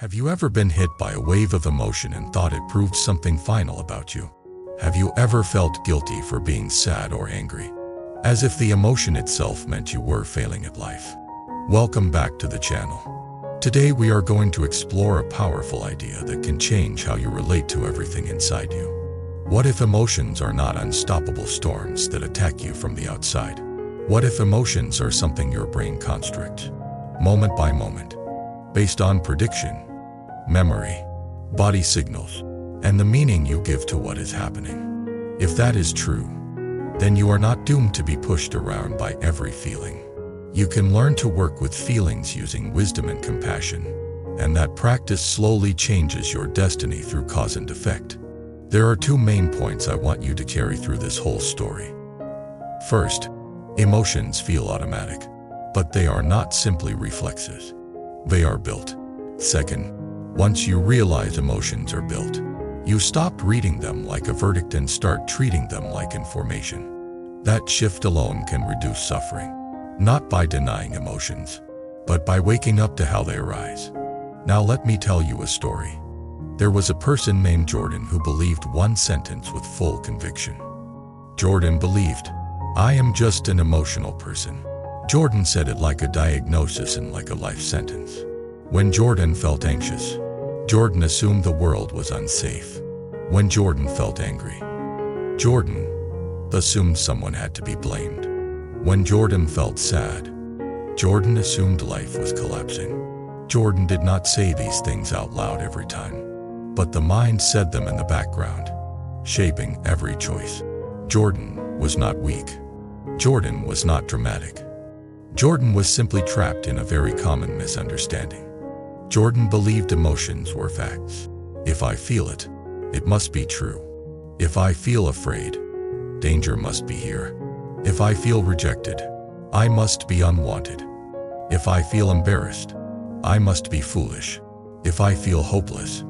Have you ever been hit by a wave of emotion and thought it proved something final about you? Have you ever felt guilty for being sad or angry, as if the emotion itself meant you were failing at life? Welcome back to the channel. Today we are going to explore a powerful idea that can change how you relate to everything inside you. What if emotions are not unstoppable storms that attack you from the outside? What if emotions are something your brain constructs, moment by moment, based on prediction, memory, body signals, and the meaning you give to what is happening? If that is true, then you are not doomed to be pushed around by every feeling. You can learn to work with feelings using wisdom and compassion, and that practice slowly changes your destiny through cause and effect. There are two main points I want you to carry through this whole story. First, emotions feel automatic, but they are not simply reflexes. They are built. Second, once you realize emotions are built, you stop reading them like a verdict and start treating them like information. That shift alone can reduce suffering, not by denying emotions, but by waking up to how they arise. Now let me tell you a story. There was a person named Jordan who believed one sentence with full conviction. Jordan believed, "I am just an emotional person." Jordan said it like a diagnosis and like a life sentence. When Jordan felt anxious, Jordan assumed the world was unsafe. When Jordan felt angry, Jordan assumed someone had to be blamed. When Jordan felt sad, Jordan assumed life was collapsing. Jordan did not say these things out loud every time, but the mind said them in the background, shaping every choice. Jordan was not weak. Jordan was not dramatic. Jordan was simply trapped in a very common misunderstanding. Jordan believed emotions were facts. If I feel it, it must be true. If I feel afraid, danger must be here. If I feel rejected, I must be unwanted. If I feel embarrassed, I must be foolish. If I feel hopeless,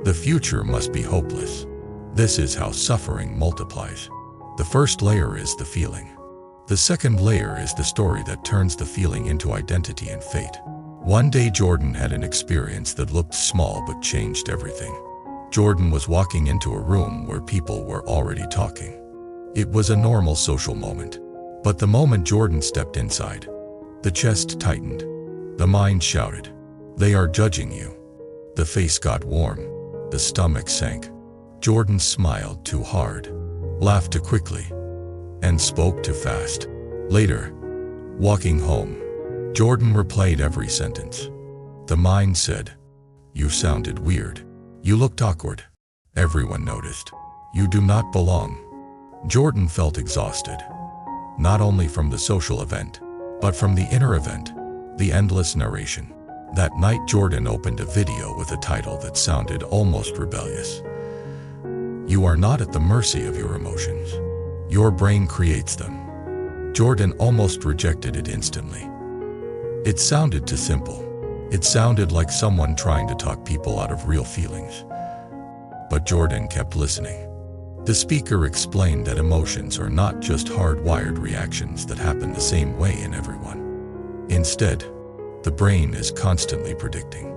the future must be hopeless. This is how suffering multiplies. The first layer is the feeling. The second layer is the story that turns the feeling into identity and fate. One day Jordan had an experience that looked small but changed everything. Jordan was walking into a room where people were already talking. It was a normal social moment. But the moment Jordan stepped inside, the chest tightened. The mind shouted, "They are judging you." The face got warm. The stomach sank. Jordan smiled too hard, laughed too quickly, and spoke too fast. Later, walking home, Jordan replayed every sentence. The mind said, "You sounded weird. You looked awkward. Everyone noticed. You do not belong." Jordan felt exhausted, not only from the social event, but from the inner event, the endless narration. That night Jordan opened a video with a title that sounded almost rebellious. "You are not at the mercy of your emotions. Your brain creates them." Jordan almost rejected it instantly. It sounded too simple. It sounded like someone trying to talk people out of real feelings. But Jordan kept listening. The speaker explained that emotions are not just hardwired reactions that happen the same way in everyone. Instead, the brain is constantly predicting.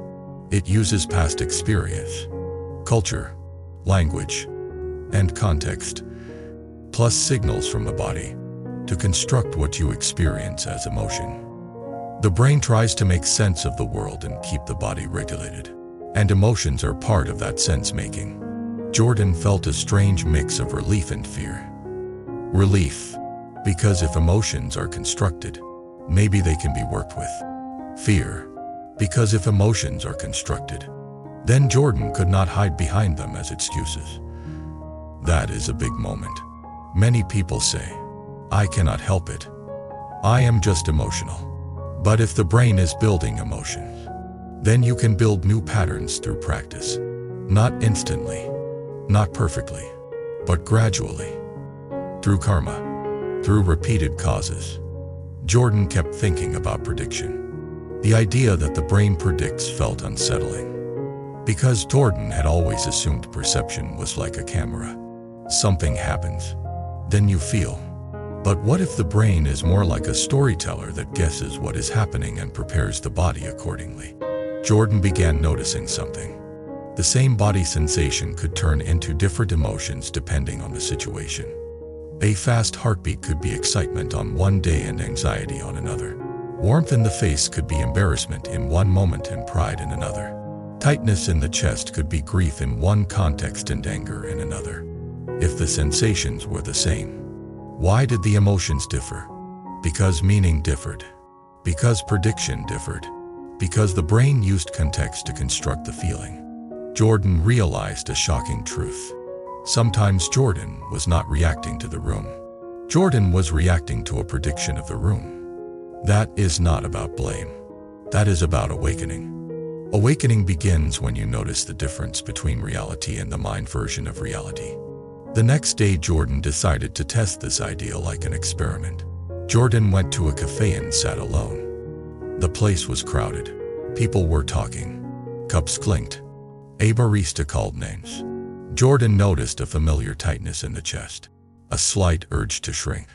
It uses past experience, culture, language, and context, plus signals from the body, to construct what you experience as emotion. The brain tries to make sense of the world and keep the body regulated, and emotions are part of that sense-making. Jordan felt a strange mix of relief and fear. Relief, because if emotions are constructed, maybe they can be worked with. Fear, because if emotions are constructed, then Jordan could not hide behind them as excuses. That is a big moment. Many people say, "I cannot help it. I am just emotional." But if the brain is building emotions, then you can build new patterns through practice. Not instantly, not perfectly, but gradually. Through karma, through repeated causes. Jordan kept thinking about prediction. The idea that the brain predicts felt unsettling, because Jordan had always assumed perception was like a camera. Something happens, then you feel. But what if the brain is more like a storyteller that guesses what is happening and prepares the body accordingly? Jordan began noticing something. The same body sensation could turn into different emotions depending on the situation. A fast heartbeat could be excitement on one day and anxiety on another. Warmth in the face could be embarrassment in one moment and pride in another. Tightness in the chest could be grief in one context and anger in another. If the sensations were the same, why did the emotions differ? Because meaning differed. Because prediction differed. Because the brain used context to construct the feeling. Jordan realized a shocking truth. Sometimes Jordan was not reacting to the room. Jordan was reacting to a prediction of the room. That is not about blame. That is about awakening. Awakening begins when you notice the difference between reality and the mind version of reality. The next day, Jordan decided to test this idea like an experiment. Jordan went to a cafe and sat alone. The place was crowded. People were talking. Cups clinked. A barista called names. Jordan noticed a familiar tightness in the chest, a slight urge to shrink.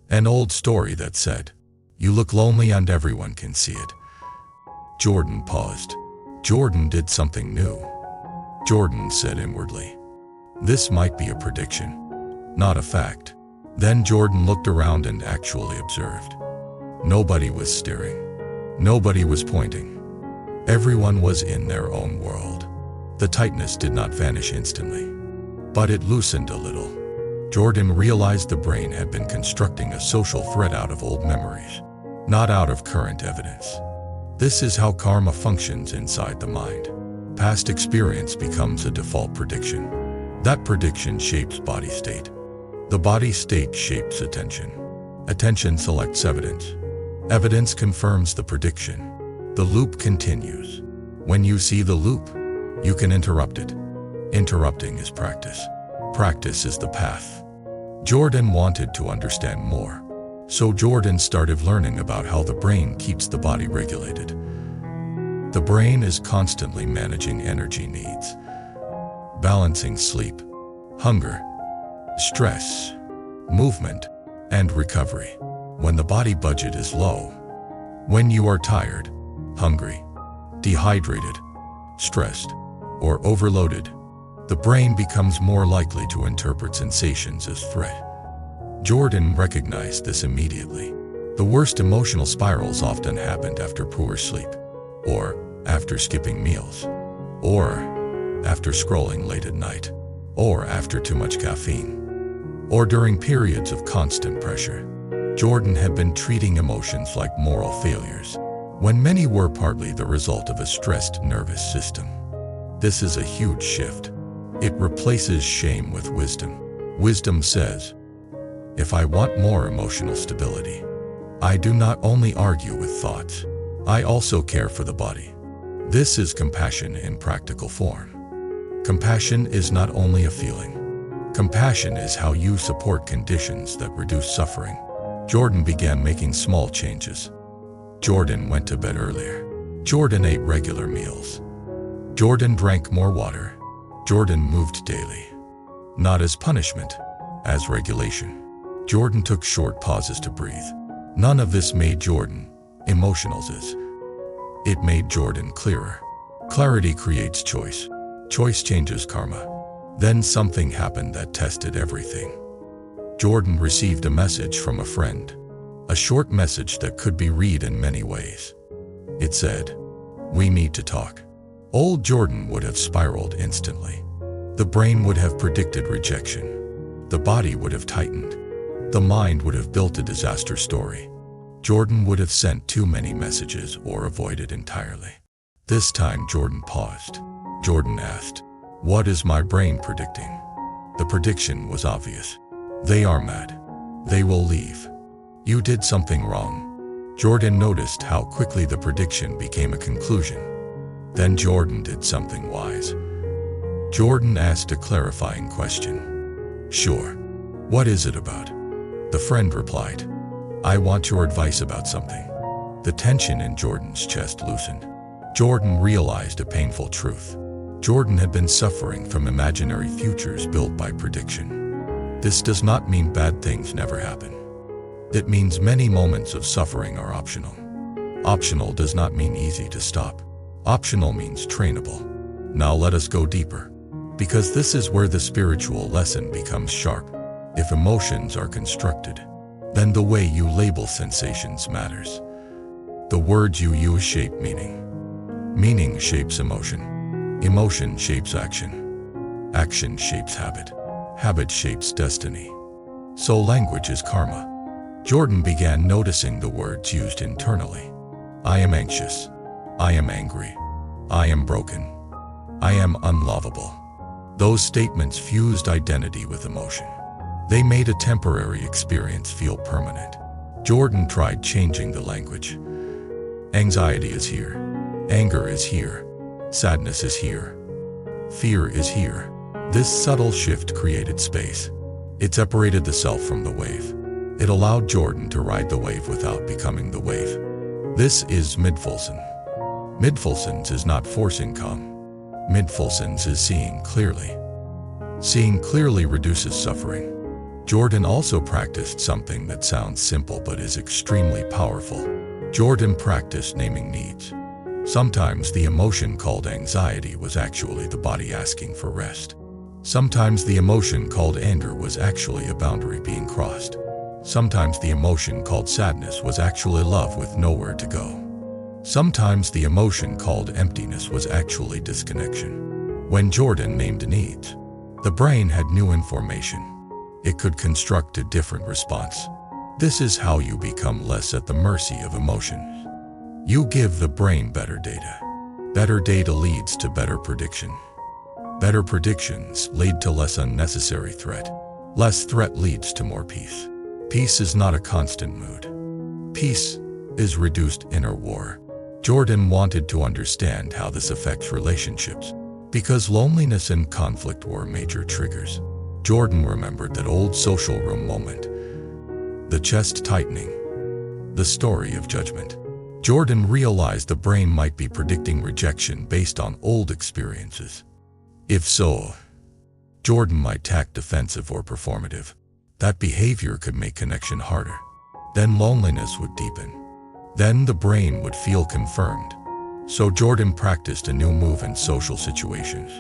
An old story that said, "You look lonely and everyone can see it." Jordan paused. Jordan did something new. Jordan said inwardly, "This might be a prediction, not a fact." Then Jordan looked around and actually observed. Nobody was staring. Nobody was pointing. Everyone was in their own world. The tightness did not vanish instantly, but it loosened a little. Jordan realized the brain had been constructing a social thread out of old memories, not out of current evidence. This is how karma functions inside the mind. Past experience becomes a default prediction. That prediction shapes body state. The body state shapes attention. Attention selects evidence. Evidence confirms the prediction. The loop continues. When you see the loop, you can interrupt it. Interrupting is practice. Practice is the path. Jordan wanted to understand more. So Jordan started learning about how the brain keeps the body regulated. The brain is constantly managing energy needs, balancing sleep, hunger, stress, movement, and recovery. When the body budget is low, when you are tired, hungry, dehydrated, stressed, or overloaded, the brain becomes more likely to interpret sensations as threat. Jordan recognized this immediately. The worst emotional spirals often happened after poor sleep, or after skipping meals, or after scrolling late at night, or after too much caffeine, or during periods of constant pressure. Jordan had been treating emotions like moral failures, when many were partly the result of a stressed nervous system. This is a huge shift. It replaces shame with wisdom. Wisdom says, if I want more emotional stability, I do not only argue with thoughts, I also care for the body. This is compassion in practical form. Compassion is not only a feeling. Compassion is how you support conditions that reduce suffering. Jordan began making small changes. Jordan went to bed earlier. Jordan ate regular meals. Jordan drank more water. Jordan moved daily. Not as punishment, as regulation. Jordan took short pauses to breathe. None of this made Jordan emotional. It made Jordan clearer. Clarity creates choice. Choice changes karma. Then something happened that tested everything. Jordan received a message from a friend. A short message that could be read in many ways. It said, "We need to talk." Old Jordan would have spiraled instantly. The brain would have predicted rejection. The body would have tightened. The mind would have built a disaster story. Jordan would have sent too many messages or avoided entirely. This time Jordan paused. Jordan asked, "What is my brain predicting?" The prediction was obvious. They are mad. They will leave. You did something wrong. Jordan noticed how quickly the prediction became a conclusion. Then Jordan did something wise. Jordan asked a clarifying question. "Sure. What is it about?" The friend replied, "I want your advice about something." The tension in Jordan's chest loosened. Jordan realized a painful truth. Jordan had been suffering from imaginary futures built by prediction. This does not mean bad things never happen. It means many moments of suffering are optional. Optional does not mean easy to stop. Optional means trainable. Now let us go deeper, because this is where the spiritual lesson becomes sharp. If emotions are constructed, then the way you label sensations matters. The words you use shape meaning. Meaning shapes emotion. Emotion shapes action. Action shapes habit. Habit shapes destiny. So language is karma. Jordan began noticing the words used internally. I am anxious. I am angry. I am broken. I am unlovable. Those statements fused identity with emotion. They made a temporary experience feel permanent. Jordan tried changing the language. Anxiety is here. Anger is here. Sadness is here. Fear is here. This subtle shift created space. It separated the self from the wave. It allowed Jordan to ride the wave without becoming the wave. This is mindfulness. Mindfulness is not forcing calm. Mindfulness is seeing clearly. Seeing clearly reduces suffering. Jordan also practiced something that sounds simple but is extremely powerful. Jordan practiced naming needs. Sometimes the emotion called anxiety was actually the body asking for rest. Sometimes the emotion called anger was actually a boundary being crossed. Sometimes the emotion called sadness was actually love with nowhere to go. Sometimes the emotion called emptiness was actually disconnection. When Jordan named needs, the brain had new information. It could construct a different response. This is how you become less at the mercy of emotions. You give the brain better data. Better data leads to better prediction. Better predictions lead to less unnecessary threat. Less threat leads to more peace. Peace is not a constant mood. Peace is reduced inner war. Jordan wanted to understand how this affects relationships, because loneliness and conflict were major triggers. Jordan remembered that old social room moment. The chest tightening. The story of judgment. Jordan realized the brain might be predicting rejection based on old experiences. If so, Jordan might act defensive or performative. That behavior could make connection harder. Then loneliness would deepen. Then the brain would feel confirmed. So Jordan practiced a new move in social situations.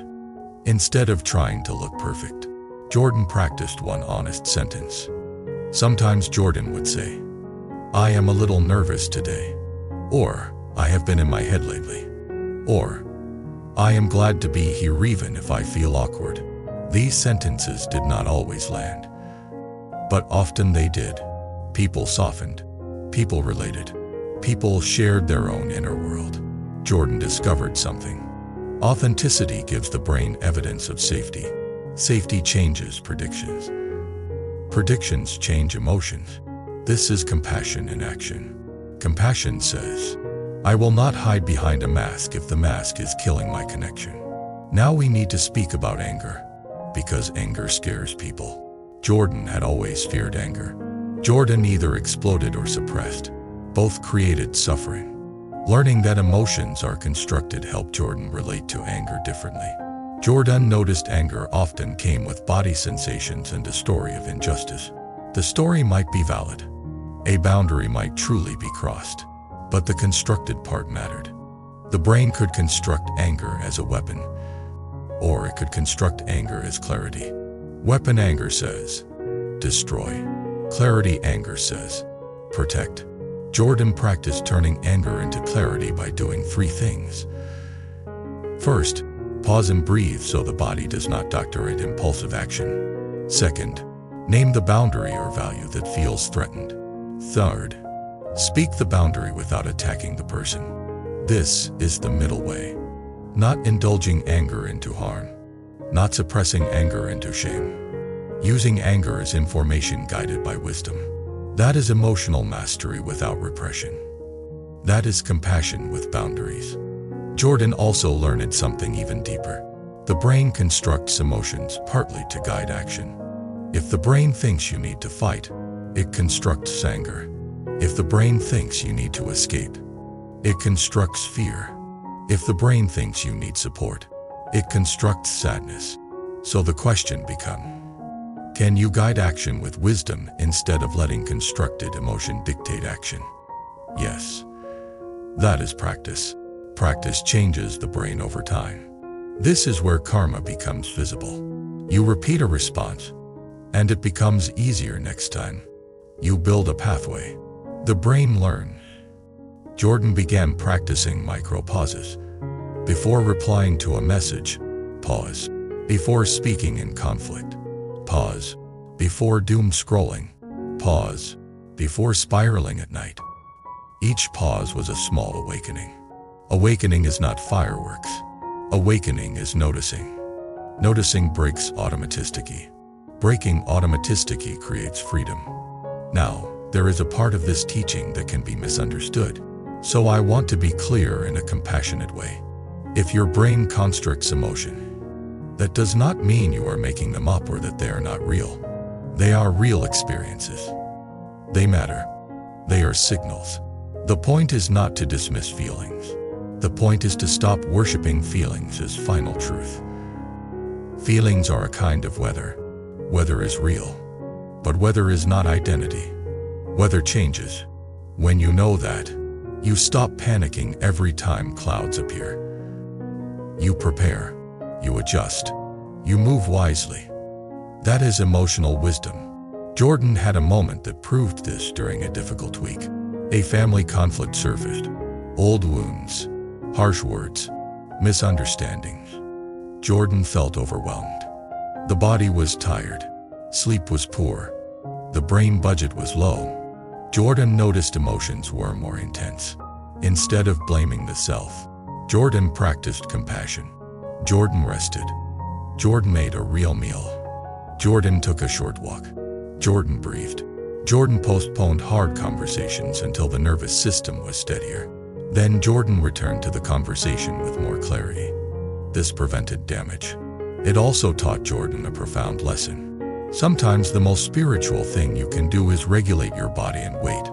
Instead of trying to look perfect, Jordan practiced one honest sentence. Sometimes Jordan would say, I am a little nervous today. Or, I have been in my head lately. Or, I am glad to be here even if I feel awkward. These sentences did not always land. But often they did. People softened. People related. People shared their own inner world. Jordan discovered something. Authenticity gives the brain evidence of safety. Safety changes predictions. Predictions change emotions. This is compassion in action. Compassion says, I will not hide behind a mask if the mask is killing my connection. Now we need to speak about anger, because anger scares people. Jordan had always feared anger. Jordan either exploded or suppressed. Both created suffering. Learning that emotions are constructed helped Jordan relate to anger differently. Jordan noticed anger often came with body sensations and a story of injustice. The story might be valid. A boundary might truly be crossed. But the constructed part mattered. The brain could construct anger as a weapon, or it could construct anger as clarity. Weapon anger says, destroy. Clarity anger says, protect. Jordan practiced turning anger into clarity by doing 3 things. First, pause and breathe so the body does not doctorate impulsive action. Second, name the boundary or value that feels threatened. Third, speak the boundary without attacking the person. This is the middle way. Not indulging anger into harm. Not suppressing anger into shame. Using anger as information guided by wisdom. That is emotional mastery without repression. That is compassion with boundaries. Jordan also learned something even deeper. The brain constructs emotions partly to guide action. If the brain thinks you need to fight, it constructs anger. If the brain thinks you need to escape, it constructs fear. If the brain thinks you need support, it constructs sadness. So the question becomes, can you guide action with wisdom instead of letting constructed emotion dictate action? Yes. That is practice. Practice changes the brain over time. This is where karma becomes visible. You repeat a response, and it becomes easier next time. You build a pathway. The brain learns. Jordan began practicing micro-pauses. Before replying to a message, pause. Before speaking in conflict, pause. Before doom scrolling, pause. Before spiraling at night. Each pause was a small awakening. Awakening is not fireworks. Awakening is noticing. Noticing breaks automaticity. Breaking automaticity creates freedom. Now, there is a part of this teaching that can be misunderstood. So I want to be clear in a compassionate way. If your brain constructs emotion, that does not mean you are making them up or that they are not real. They are real experiences. They matter. They are signals. The point is not to dismiss feelings. The point is to stop worshiping feelings as final truth. Feelings are a kind of weather. Weather is real. But weather is not identity. Weather changes. When you know that, you stop panicking every time clouds appear. You prepare. You adjust. You move wisely. That is emotional wisdom. Jordan had a moment that proved this during a difficult week. A family conflict surfaced. Old wounds, harsh words, misunderstandings. Jordan felt overwhelmed. The body was tired. Sleep was poor. The brain budget was low. Jordan noticed emotions were more intense. Instead of blaming the self, Jordan practiced compassion. Jordan rested. Jordan made a real meal. Jordan took a short walk. Jordan breathed. Jordan postponed hard conversations until the nervous system was steadier. Then Jordan returned to the conversation with more clarity. This prevented damage. It also taught Jordan a profound lesson. Sometimes the most spiritual thing you can do is regulate your body and wait.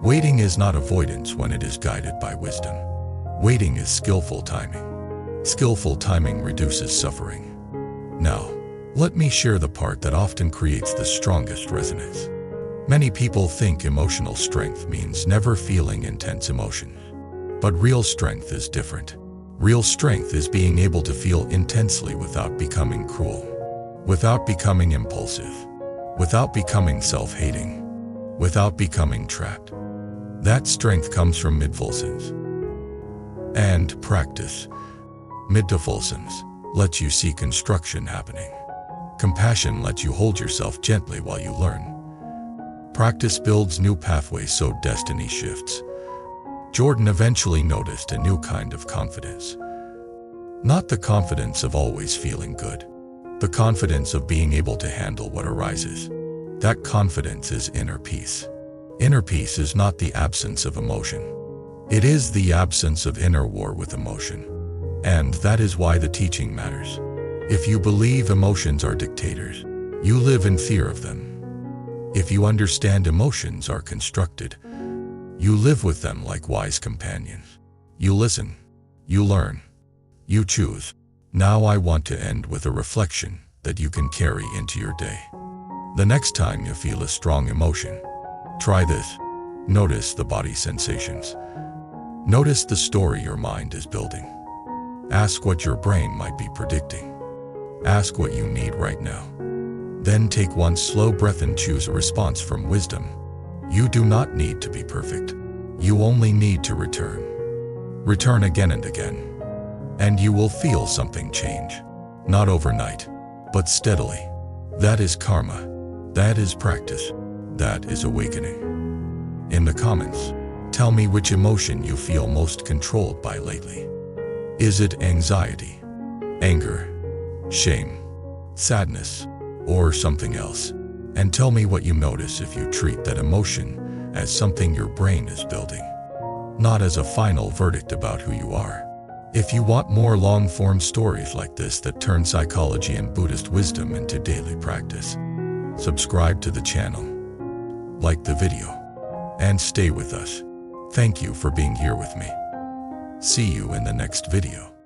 Waiting is not avoidance when it is guided by wisdom. Waiting is skillful timing. Skillful timing reduces suffering. Now, let me share the part that often creates the strongest resonance. Many people think emotional strength means never feeling intense emotions. But real strength is different. Real strength is being able to feel intensely without becoming cruel, without becoming impulsive, without becoming self-hating, without becoming trapped. That strength comes from mid-fulsons. And practice. Mid-to-fulsons lets you see construction happening. Compassion lets you hold yourself gently while you learn. Practice builds new pathways so destiny shifts. Jordan eventually noticed a new kind of confidence. Not the confidence of always feeling good. The confidence of being able to handle what arises. That confidence is inner peace. Inner peace is not the absence of emotion. It is the absence of inner war with emotion. And that is why the teaching matters. If you believe emotions are dictators, you live in fear of them. If you understand emotions are constructed, you live with them like wise companions. You listen. You learn. You choose. Now I want to end with a reflection that you can carry into your day. The next time you feel a strong emotion, try this. Notice the body sensations. Notice the story your mind is building. Ask what your brain might be predicting. Ask what you need right now. Then take one slow breath and choose a response from wisdom. You do not need to be perfect. You only need to return. Return again and again. And you will feel something change. Not overnight, but steadily. That is karma. That is practice. That is awakening. In the comments, tell me which emotion you feel most controlled by lately. Is it anxiety, anger, shame, sadness, or something else? And tell me what you notice if you treat that emotion as something your brain is building, not as a final verdict about who you are. If you want more long-form stories like this that turn psychology and Buddhist wisdom into daily practice, subscribe to the channel, like the video, and stay with us. Thank you for being here with me. See you in the next video.